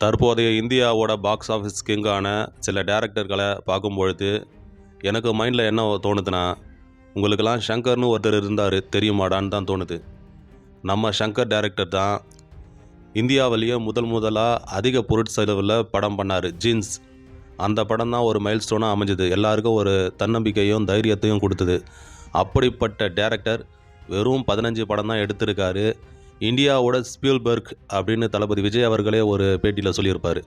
தற்போதைய இந்தியாவோட box office கிங்கான சில டேரக்டர்களை பார்க்கும்பொழுது எனக்கு மைண்டில் என்ன தோணுதுன்னா, உங்களுக்கெல்லாம் ஷங்கர்னு ஒருத்தர் இருந்தார் தெரியுமாடான்னு தான் தோணுது. நம்ம ஷங்கர் டேரக்டர் தான் இந்தியாவிலேயே முதலாக அதிக பொருட்செலவில் படம் பண்ணார், ஜீன்ஸ். அந்த படம் தான் ஒரு மைல் ஸ்டோனாக அமைஞ்சது, எல்லாருக்கும் ஒரு தன்னம்பிக்கையும் தைரியத்தையும் கொடுத்தது. அப்படிப்பட்ட டேரக்டர் வெறும் 15 படம் தான் எடுத்திருக்காரு. இந்தியாவோட ஸ்பீல்பர்க் அப்படின்னு தளபதி விஜய் அவர்களே ஒரு பேட்டியில் சொல்லியிருப்பார்.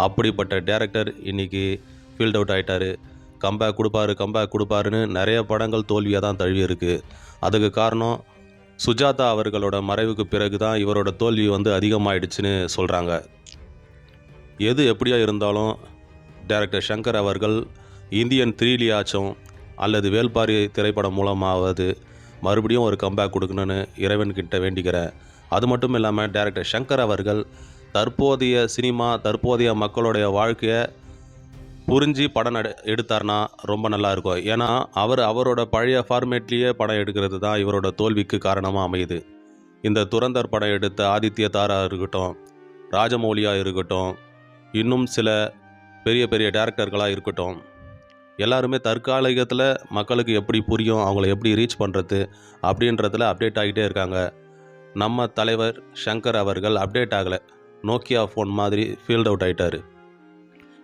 அப்படிப்பட்ட டேரக்டர் இன்றைக்கி ஃபீல்ட் அவுட் ஆகிட்டார். கம்பேக் கொடுப்பாருன்னு நிறைய படங்கள் தோல்வியாக தான் தழுவி இருக்குது. அதுக்கு காரணம் சுஜாதா அவர்களோட மறைவுக்கு பிறகு தான் இவரோட தோல்வி அதிகமாகிடுச்சுன்னு சொல்கிறாங்க. எது எப்படியா இருந்தாலும் டேரக்டர் ஷங்கர் அவர்கள் இந்தியன் 3 அல்லது வேல்பாரி திரைப்படம் மூலமாவது மறுபடியும் ஒரு கம்பேக் கொடுக்கணுன்னு இறைவன்கிட்ட வேண்டிக்கிறேன். அது மட்டும் இல்லாமல் டேரக்டர் ஷங்கர் அவர்கள் தற்போதைய சினிமா, தற்போதைய மக்களுடைய வாழ்க்கையை புரிஞ்சு படம் எடுத்தார்னா ரொம்ப நல்லாயிருக்கும். ஏன்னா அவரோட பழைய ஃபார்மேட்லேயே படம் எடுக்கிறது தான் இவரோட தோல்விக்கு காரணமாக அமையுது. இந்த துரந்தர் படம் எடுத்த ஆதித்ய தாரா இருக்கட்டும், ராஜமௌலியாக இருக்கட்டும், இன்னும் சில பெரிய பெரிய டேரக்டர்களாக இருக்கட்டும், எல்லாருமே தற்காலிகத்தில் மக்களுக்கு எப்படி புரியும், அவங்கள எப்படி ரீச் பண்ணுறது அப்படின்றதில் அப்டேட் ஆகிட்டே இருக்காங்க. நம்ம தலைவர் ஷங்கர் அவர்கள் அப்டேட் ஆகலை, நோக்கியா ஃபோன் மாதிரி ஃபீல்ட் அவுட் ஆகிட்டார்.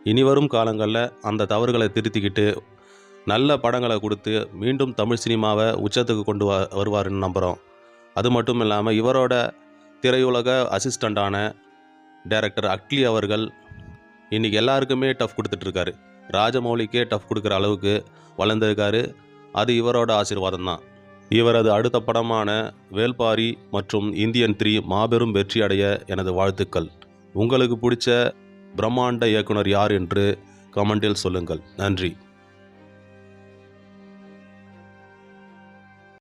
இனி வரும் காலங்களில் அந்த தவறுகளை திருத்திக்கிட்டு நல்ல படங்களை கொடுத்து மீண்டும் தமிழ் சினிமாவை உச்சத்துக்கு கொண்டு வருவாருன்னு நம்புகிறோம். அது மட்டும் இல்லாமல் இவரோட திரையுலக அசிஸ்டண்ட்டான டைரக்டர் அட்லி அவர்கள் இன்றைக்கி எல்லாருக்குமே டஃப் கொடுத்துட்ருக்காரு. ராஜமௌலிக்கே டஃப் கொடுக்குற அளவுக்கு வளர்ந்துருக்காரு. அது இவரோட ஆசீர்வாதம் தான். இவரது அடுத்த படமான வேல்பாரி மற்றும் இந்தியன் 3 மாபெரும் வெற்றி அடைய எனது வாழ்த்துக்கள். உங்களுக்கு பிடிச்ச பிரம்மாண்ட இயக்குனர் யார் என்று கமெண்டில் சொல்லுங்கள். நன்றி.